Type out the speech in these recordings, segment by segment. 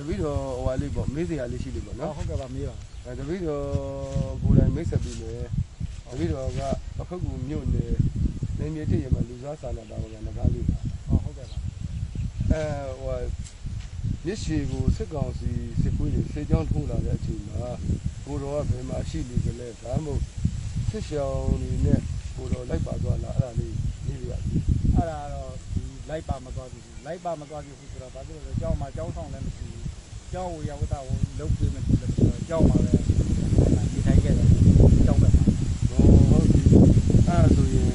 တပည့်တော်ဟိုဟာလေးပေါ့မေးစရာလေးရှိလေးပေါ့နော် ဟုတ်ကဲ့ပါမေးပါတပည့်တော်ကိုယ်တိုင်မိတ်ဆက်ပြီးမယ်တပည့်တော်ကအခုကူမြို့နယ်နေမြေတည့်ရမှာလူစားစာနာတာကငကားလေးပါဟုတ်ကဲ့ပါဟိုမြစ်ရှည်ကိုစစ်ကောင်စီစစ်ကွေးတွေစေကြောင်းထိုးလာတဲ့အချိန်မှာကိုတော်ကဘယ်မှာရှိနေကြလဲဒါမှမဟုတ်စစ်ရှောင်းတွေနဲ့ကိုတော်လိုက်ပါသွားလားအဲ့ဒါလေးနေပြရစီအဲ့ဒါတော့ဒီလိုက်ပါမသွားဘူးလိုက်ပါမသွားဘူးဆိုတော့ဘာဖြစ်လို့လဲကျောင်းမှာကျောင်းဆောင်လည်းမရှိဘူးကျောင်းဝရဝတ္တကိုလုံးပေးမယ်ဆိုတော့ကျောင်းမှာပဲဒီထိုင်ခဲ့တယ်ကျောင်းပဲမှာဟုတ်ပြီအဲ့ဆိုရင်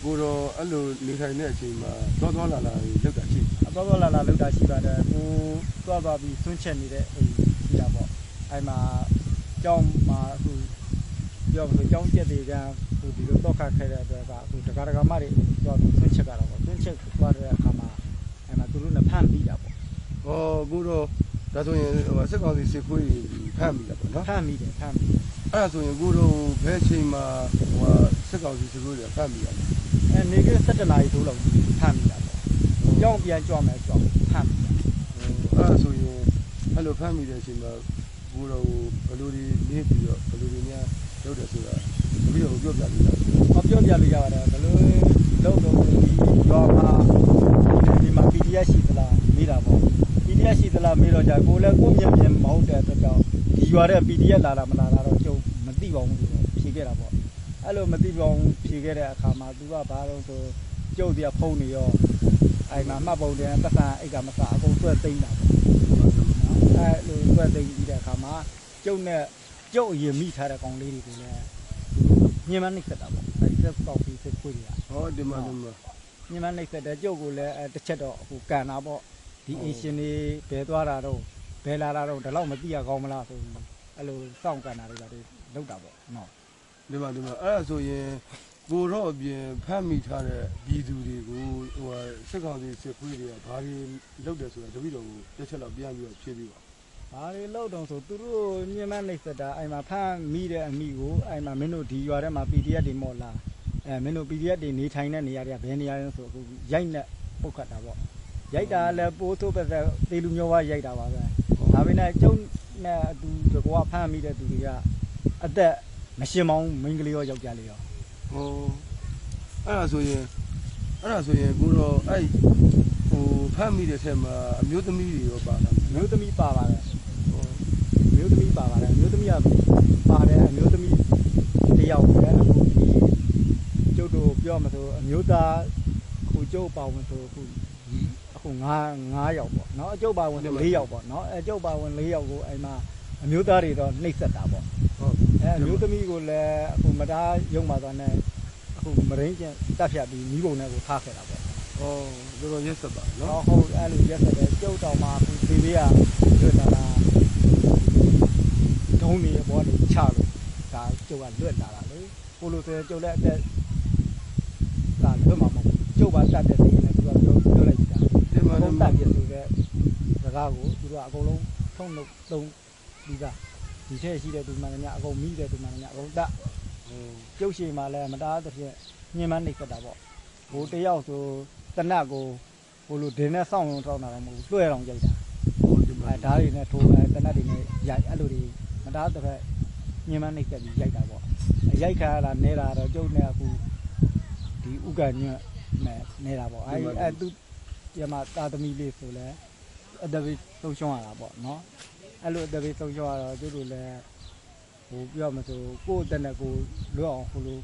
ကိုတော်အဲ့လိုနေထိုင်တဲ့အချိန်မှာသွားလာလာလောက်တာရှိသွားလာလောက်တာရှိပါတယ်ကိုသွားပြီးဆွန့်ချက်နေတဲ့အိမ်ရှိတာပေါ့အဲ့မှာကျောင်းမှာအခုပြောလို့ကျောင်းကျက်တွေကဟိုဒီလိုတော့ခတ်ခဲ့တဲ့အတွက်ကအခုတက္ကရာမတွေသွားပြီးဆွန့်ချက်ကြတာပေါ့ဆွန့်ချက်သွားတဲ့အခါမှာအဲ့မှာသူတို့နဲ့ဖမ်းပြီးတာပေါ့ကိုတော်ဒါဆိုရင်စစ်ကောင်စီစစ်ခွေးဖမ်းပြီးတာပေါ့နော်ဖမ်းပြီးတယ်အဲ့ဒါဆိုရင်ကိုတော်ဘယ်ချိန်မှာစစ်ကောင်စီစစ်ခွေးတွေဖမ်းပြီးတာလဲနေက17နာရီထိုးလောက်ဖမ်းပြီးတာပေါ့ကျောင်းပြန်ကြွမယ်ကြောက်ဖမ်းပြီးတာအဲ့ဒါဆိုရင်အဲ့လိုဖမ်းမိတဲ့အချိန်မှာကိုတော်ဘယ်လိုတွေနေပြီးတော့ဘယ်လိုတွေများလုပ်တယ်ဆိုတာတပည့်တော်ပြောပြလို့ရတယ်ပြောပြလို့ရပါတယ်ဘယ်လိုလုပ်တော့ဒီရွာမှာဒီမှာ PDF ရှိသလားမေးတာပေါ့ PDF ရှိသလားမေးတော့ကြာကိုလည်းကိုမြင်မဟုတ်တဲ့အတွက်ကြောင့်ဒီရွာတဲ့ PDF လာတာမလာတာတော့ကျုံမသိပါဘူးလို့ဖြေခဲ့တာပေါ့အဲ့လိုမသိပါဘူးဖြေခဲ့တဲ့အခါမှာသူကဘာလို့ဆိုကျုပ်တရားဖုံးနေရောအဲ့မှာမှတ်ပုံတယ်ပတ်စံအိတ်ကမစအကုန်ဆွဲသိမ်းတာပေါ့အဲ့လိုဆွဲသိမ်းပြီးတဲ့အခါမှာကျုပ်နဲ့ကျုပ်အရင်မိထားတဲ့ကောင်လေးတွေကိုလည်းညင်မနှိပ်စက်တာပေါ့အဲ့ဆက်ပေါက်ပြီးစစ်ခွေးတွေကဒီမှာညင်မနှိပ်စက်တဲ့ကျုပ်ကိုလည်းတစ်ချက်တော့ဟိုကန်တာပေါ့ဒီအင်ရှင်တွေဘယ်သွားတာတော့ဘယ်လာတာတော့ဒီလောက်မသိရကောင်းမလားဆိုပြီးအဲ့လိုစောင့်ကန်တာတွေလောက်တာပေါ့နော်ဒီမှာအဲ့ဒါဆိုရင်ကိုတော့အပြင်ဖမ်းမိထားတဲ့ပြည်သူတွေကိုစစ်ကောင်စီစစ်ခွေးတွေကဘာတွေလုပ်တယ်ဆိုတာတပည့်တော်ကိုတစ်ချက်လောက်ပြန်ပြီးတော့ဖြည့်ပြီးပါဘာတွေလောက်တော့ဆိုသူတို့ညင်မနှိပ်စက်တာအဲ့မှာဖမ်းမိတဲ့အမိကိုအဲ့မှာမင်းတို့ဒီရွာထဲမှာ PDF တွေမော်လာမင်းတို့ PDF တွေနေထိုင်တဲ့နေရာတွေကဘယ်နေရာလဲဆိုအခုရိုက်နဲ့ပုတ်ခတ်တာပေါ့ရိုက်တာလည်းပိုးထိုးပဲသေလူမျိုးဝရိုက်တာပါပဲဒါပေမဲ့ကျုံနဲ့အတူတကွာဖမ်းမိတဲ့သူတွေကအသက်မရှင်မောင်းမိန်းကလေးရောယောက်ျားလေးရောအဲ့ဒါဆိုရင်ကိုတော့အဲ့ဖမ်းမိတဲ့ထဲမှာအမျိုးသမီးတွေရောပါလားအမျိုးသမီးပါပါတယ်အမျိုးသမီးပါပါတယ်အမျိုးသမီးကပါတယ်အမျိုးသမီးတယောက်ပဲအခုဒီကျုပ်တို့ပြောမှဆိုအမျိုးသားခုကျုပ်ပါဝင်ဆိုအခု9ယောက်ပေါ့နော်အကျုပ်ပါဝင်4ယောက်ပေါ့နော်အကျုပ်ပါဝင်4ယောက်ကိုအဲ့မှာအမျိုးသားတွေတော့နှိပ်စက်တာပေါ့အမျိုးသမီးကိုလည်းအခုမတားရုံပါသွားနဲ့အခုမရင်းကျင်တက်ဖြတ်ပြီးမိဘုံနဲ့ကိုထားခဲ့တာပေါ့တော်တော်ရက်ဆက်ပါနော်ဟုတ်အဲ့လိုရက်ဆက်တယ်ကျုပ်တော်မှာအခုဒီလေးကလွတ်လာတာဒုံးနေဘောနေချလို့ဒါကျုပ်ကလွတ်လာတာလေကိုလိုဆိုကျုပ်လည်းအသက်ဒါလွတ်မှာမဟုတ်ကျုပ်ပါတတ်တဲ့နေနဲ့သူကပြောလိုက်တာဒီမှာတော့တတ်ပြဆိုတဲ့စကားကိုသူကအကုန်လုံးထုံးလို့သုံးပြီးသားဒီထဲရှိတဲ့သူမှန်တယ်အကုန်မိတဲ့သူမှန်တယ်အကုန်တတ်ကျုပ်ရှိမှလည်းမတားတဲ့ဖြင့်ညင်မနှိပ်စက်တာပေါ့ဟိုတယောက်ဆိုတနတ်ကိုဟိုလိုဒင်းနဲ့စောင့်ရုံထောက်တာတော့မဟုတ်ဘူးလွှဲအောင်ရိုက်တာဓာတ်တွေနဲ့ထိုးတနတ်တွေနဲ့ရိုက်အဲ့လိုတွေမတားတဲ့ဖက်ညင်မနှိပ်စက်ပြီးရိုက်တာပေါ့ရိုက်ခါရတာနေတာတော့ကျုပ်နဲ့အခုဒီဥက္ကညွတ်နဲ့နေတာပေါ့အဲ့သူဒီမှာတာသမီလေးဆိုလဲအတပိသုံးရှုံးရတာပေါ့နော်အဲ့လိုအတပိသုံးရှုံးရတော့သူတို့လည်းဟိုပြောမှဆိုကိုယ့်တက်နဲ့ကိုလွတ်အောင်ဟိုလို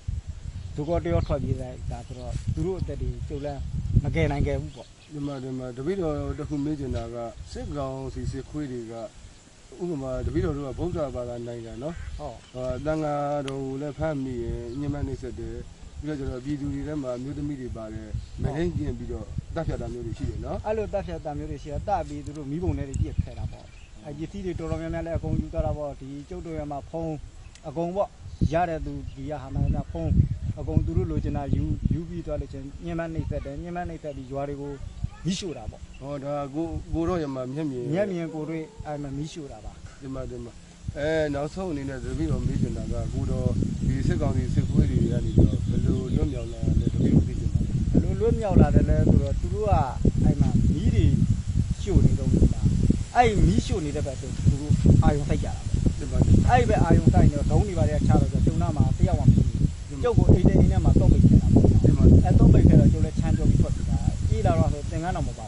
သူကတယောက်ထွက်ပြေးလိုက်ဒါဆိုတော့သူတို့အသက်တွေကျုပ်လည်းမကယ်နိုင်ခဲ့ဘူးပေါ့ဒီမှာတပည့်တော်တခုမေးချင်တာကစစ်ကောင်စီစစ်ခွေးတွေကဥပမာတပည့်တော်တို့ကဗုဒ္ဓဘာသာနိုင်ငံနော်တန်ဃာတော်ကိုလည်းဖမ်းမိရင်ညမနှိပ်စက်တယ်ပြီးတော့ကျတော့ပြည်သူတွေထဲမှာမျိုးသမီးတွေပါတယ်မရင်းကျင်ပြီးတော့တပ်ဖြတ်တာမျိုးတွေရှိတယ်နော်အဲ့လိုတပ်ဖြတ်တာမျိုးတွေရှိတာတပြီးသူတို့မိဘုံတွေပြည့်ခဲတာပေါ့ပစ္စည်းတွေတော်တော်များများလည်းအကုန်ယူသွားတာပေါ့ဒီကျုပ်တို့ရမှာဖုံးအကုန်ပေါ့ရတဲ့သူဒီကဟာမှန်းကဖုံးအကုန်သူတို့လိုချင်တာယူပြီးသွားလို့ချင်းညင်မနှိပ်စက်တယ်ညင်မနှိပ်စက်ပြီးရွာတွေကိုမိရှို့တာပေါ့ဒါကိုတော့ရမှာမျက်မြင်ကိုတွေ့အဲ့မှာမိရှို့တာပါဒီမှာနောက်ဆုံးအနေနဲ့တပည့်တော်မေးချင်တာကကိုတော့ဒီစစ်ကောင်စီစစ်ခွေးတွေကနေပြီးတော့ဘယ်လိုလွတ်မြောက်လာလဲတပည့်တော်သိချင်ပါဘယ်လိုလွတ်မြောက်လာတယ်လဲဆိုတော့သူတို့ကအဲ့မှာမီးတွေရှို့နေတော့ဘူးလား အဲ့မီးရှို့နေတဲ့ဘက်သူတို့အာယုံဆိုင်ကြတာပဲ ဒီမှာဒီ အဲ့ဘက်အာယုံဆိုင်နေတော့ဒုံးတွေပါတွေကချတော့ကျုံနာမှာတယောက်မှမရှိဘူးကျုပ်ကိုအိမ်ထဲမှာတော့ပိတ်နေတာပေါ့ မှာ အဲ့တော့ပိတ်ခဲ့တော့ကျုပ်လည်းချမ်းပြောပြီးထွက်ပြီးတာပြေးလာတော့ဆိုသင်္ကန်းတော်မပါ